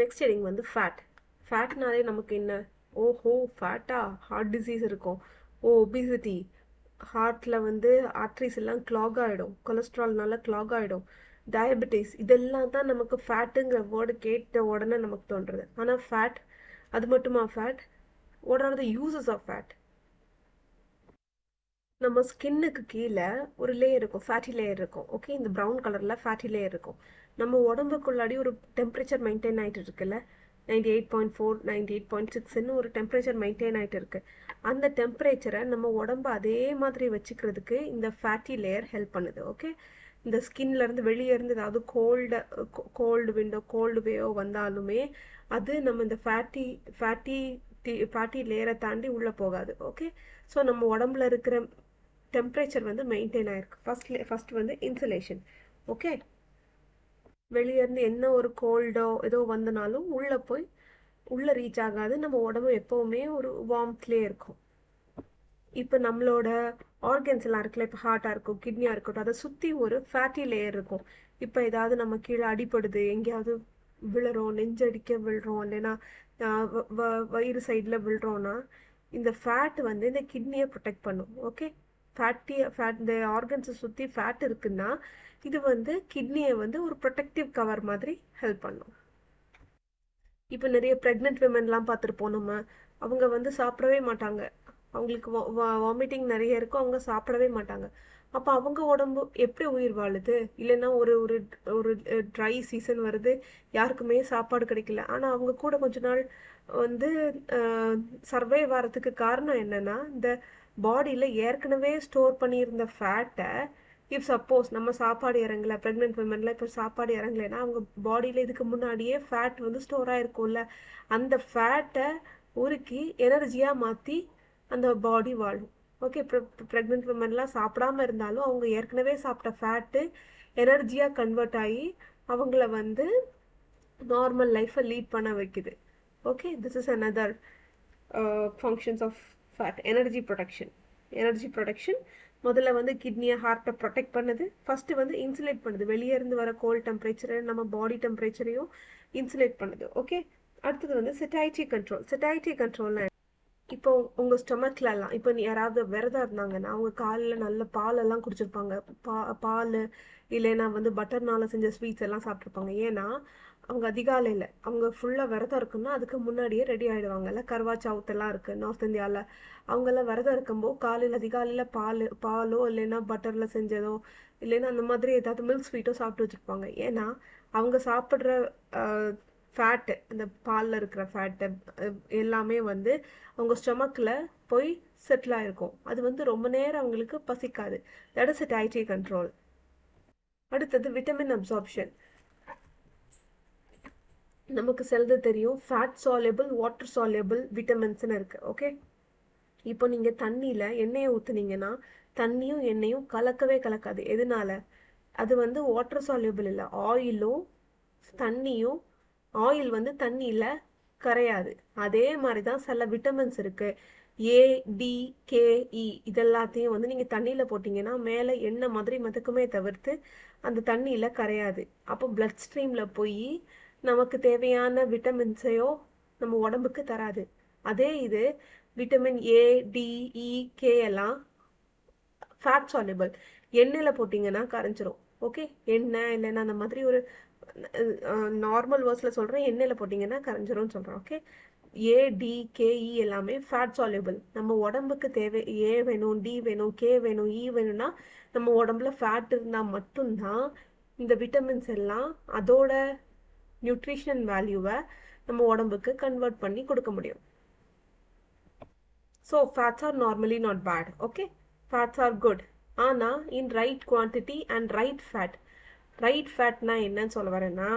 Next heading வந்து fat. ஃபேட்னாலே நமக்கு என்ன, ஓஹோ ஃபேட்டா, ஹார்ட் டிசீஸ் இருக்கும், ஓ ஒபிசிட்டி, ஹார்ட்டில் வந்து ஆர்ட்ரிஸ் எல்லாம் கிளாக் ஆகிடும், கொலஸ்ட்ரால்னால கிளாக் ஆகிடும், டயபெட்டிஸ், இதெல்லாம் தான் நமக்கு ஃபேட்டுங்கிற வேர்டு கேட்ட உடனே நமக்கு தோன்றுறது. ஆனால் ஃபேட், அது மட்டுமா fat? What are the uses of fat? நம்ம ஸ்கின்னுக்கு கீழே ஒரு லேயர் இருக்கும், ஃபேட்டி லேயர் இருக்கும். ஓகே, இந்த ப்ரௌன் கலரில் ஃபேட்டி லேயர் இருக்கும். நம்ம உடம்புக்குள்ளாடி ஒரு டெம்பரேச்சர் மெயின்டைன் ஆகிட்டு இருக்குல்ல, 98.4 98.6ன்னு ஒரு டெம்பரேச்சர் மெயின்டைன் ஆகிட்டு இருக்கு. அந்த டெம்பரேச்சரை நம்ம உடம்பு அதே மாதிரி வச்சுக்கிறதுக்கு இந்த ஃபேட்டி லேயர் ஹெல்ப் பண்ணுது. ஓகே, இந்த ஸ்கின்ல இருந்து வெளியே இருந்து ஏதாவது கோல்டு வேவோ வந்தாலுமே அது நம்ம இந்த ஃபேட்டி லேயரை தாண்டி உள்ளே போகாது. ஓகே, ஸோ நம்ம உடம்புல இருக்கிற டெம்பரேச்சர் வந்து மெயின்டைன் ஆயிருக்கு. ஃபர்ஸ்ட் வந்து இன்சுலேஷன். ஓகே, வெளியே இருந்து என்ன ஒரு கோல்டோ ஏதோ வந்தனாலும் உள்ள போய் உள்ள ரீச் ஆகாது, நம்ம உடம்பு எப்பவுமே ஒரு வார்ம்த்லேயே இருக்கும். இப்போ நம்மளோட ஆர்கன்ஸ் எல்லாம் இருக்குல்ல, இப்போ ஹார்ட்டாக இருக்கும், கிட்னியாக இருக்கட்டும், அதை சுற்றி ஒரு ஃபேட்டி லேயர் இருக்கும். இப்போ ஏதாவது நம்ம கீழே அடிப்படுது, எங்கேயாவது விழுறோம், நெஞ்சடிக்க விழுறோம், இல்லைன்னா வயிறு சைடில் விழுறோம்னா இந்த ஃபேட் வந்து இந்த கிட்னியை ப்ரொடெக்ட் பண்ணும். ஓகே, இந்த ஆர்கன்ஸை சுற்றி ஃபேட் இருக்குன்னா இது வந்து கிட்னியை வந்து ஒரு ப்ரொடெக்டிவ் கவர் மாதிரி ஹெல்ப் பண்ணும். இப்போ நிறைய ப்ரெக்னென்ட் விமென்லாம் பார்த்துருப்போம் நம்ம, அவங்க வந்து சாப்பிடவே மாட்டாங்க, அவங்களுக்கு வாமிட்டிங் நிறைய இருக்கும், அவங்க சாப்பிடவே மாட்டாங்க. அப்போ அவங்க உடம்பு எப்படி உயிர் வாழுது? இல்லைன்னா ஒரு ஒரு ஒரு ட்ரை சீசன் வருது, யாருக்குமே சாப்பாடு கிடைக்கல, ஆனால் அவங்க கூட கொஞ்ச நாள் வந்து சர்வைவ் ஆகிறதுக்கு காரணம் என்னன்னா இந்த பாடியில் ஏற்கனவே ஸ்டோர் பண்ணியிருந்த ஃபேட்டை, இஃப் சப்போஸ் நம்ம சாப்பாடு இறங்கல, ப்ரெக்னென்ட் விமன்ல இப்போ சாப்பாடு இறங்கலைன்னா அவங்க பாடியில் இதுக்கு முன்னாடியே ஃபேட் வந்து ஸ்டோர் ஆயிருக்கும்ல, அந்த ஃபேட்டை உருக்கி எனர்ஜியாக மாற்றி அந்த பாடி வாழும். ஓகே, ப்ரெக்னென்ட் விமன்லாம் சாப்பிடாம இருந்தாலும் அவங்க ஏற்கனவே சாப்பிட்ட ஃபேட்டு எனர்ஜியாக கன்வெர்ட் ஆகி அவங்கள வந்து நார்மல் லைஃப்பை லீட் பண்ண வைக்குது. Okay, this is another functions of fat. Energy production முதல்ல வந்து கிட்னியை ஹார்ட்டை ப்ரொடெக்ட் பண்ணுது. ஃபர்ஸ்ட் வந்து இன்சுலேட் பண்ணுது, வெளியே இருந்து வர கோல்ட் டெம்பரேச்சரை நம்ம பாடி டெம்பரேச்சரையும் இன்சுலேட் பண்ணுது. ஓகே, அடுத்தது வந்து செட்டாயிட்டி கண்ட்ரோல்னா இப்போ உங்க ஸ்டொமக்லலாம் இப்போ யாராவது விரதம் இருந்தாங்கன்னா அவங்க காலையில் நல்ல பாலெல்லாம் குடிச்சிருப்பாங்க, பால் இல்லைன்னா வந்து பட்டர்னால செஞ்ச ஸ்வீட்ஸ் எல்லாம் சாப்பிட்ருப்பாங்க. ஏன்னா அவங்க அதிகாலையில் அவங்க ஃபுல்லாக விரதம் இருக்குன்னா அதுக்கு முன்னாடியே ரெடி ஆகிடுவாங்கல்ல. கர்வா சவுத்தெல்லாம் இருக்குது நார்த் இந்தியாவில், அவங்கெல்லாம் விரதம் இருக்கும்போது காலையில் அதிகாலையில் பாலோ இல்லைன்னா பட்டரில் செஞ்சதோ இல்லைன்னா அந்த மாதிரி ஏதாவது மில்க் ஸ்வீட்டோ சாப்பிட்டு வச்சுருப்பாங்க. ஏன்னா அவங்க சாப்பிட்ற ஃபேட்டு, அந்த பாலில் இருக்கிற ஃபேட்டு எல்லாமே வந்து அவங்க ஸ்டொமக்கில் போய் செட்டில் ஆகிருக்கும். அது வந்து ரொம்ப நேரம் அவங்களுக்கு பசிக்காது. That is satiety control. அடுத்தது விட்டமின் அப்சார்ப்ஷன். நமக்கு சிலது தெரியும், ஃபேட் சால்யபிள், வாட்டர் சால்யபிள் விட்டமின்ஸ்னு இருக்கு. ஓகே, இப்போ நீங்கள் தண்ணியில் எண்ணெயை ஊற்றுனீங்கன்னா தண்ணியும் எண்ணெயும் கலக்கவே கலக்காது. எதனால? அது வந்து வாட்டர் சால்யபிள் இல்லை, ஆயிலும் தண்ணியும், ஆயில் வந்து தண்ணியில் கரையாது. அதே மாதிரி தான் சில விட்டமின்ஸ் இருக்கு, ADKE, இதெல்லாத்தையும் வந்து நீங்கள் தண்ணியில் போட்டிங்கன்னா மேலே எண்ணெய் மாதிரி மிதக்குமே தவிர்த்து அந்த தண்ணியில் கரையாது. அப்போ பிளட் ஸ்ட்ரீமில் போய் நமக்கு தேவையான விட்டமின்ஸையோ நம்ம உடம்புக்கு தராது. அதே இது விட்டமின் ADEK எல்லாம் ஃபேட் சால்யுபிள், எண்ணெயில் போட்டிங்கன்னா கரைஞ்சிரும். ஓகே, எண்ணெய் இல்லைன்னா அந்த மாதிரி ஒரு நார்மல் வேர்ட்ஸில் சொல்கிறேன், எண்ணெயில் போட்டிங்கன்னா கரைஞ்சிரும்னு சொல்கிறேன். ஓகே, ADKE எல்லாமே ஃபேட் சால்யுபிள். நம்ம உடம்புக்கு தேவை A வேணும், D வேணும், K வேணும், E வேணும்னா நம்ம உடம்புல ஃபேட் இருந்தால் மட்டும்தான் இந்த விட்டமின்ஸ் எல்லாம் அதோட நியூட்ரிஷன் வேல்யூவை நம்ம உடம்புக்கு கன்வெர்ட் பண்ணி கொடுக்க முடியும். So fats are normally not bad. Okay, fats are good, ஆனால் in right quantity and right fat. Right ஃபேட்னா என்னன்னு சொல்ல வரேன்னா,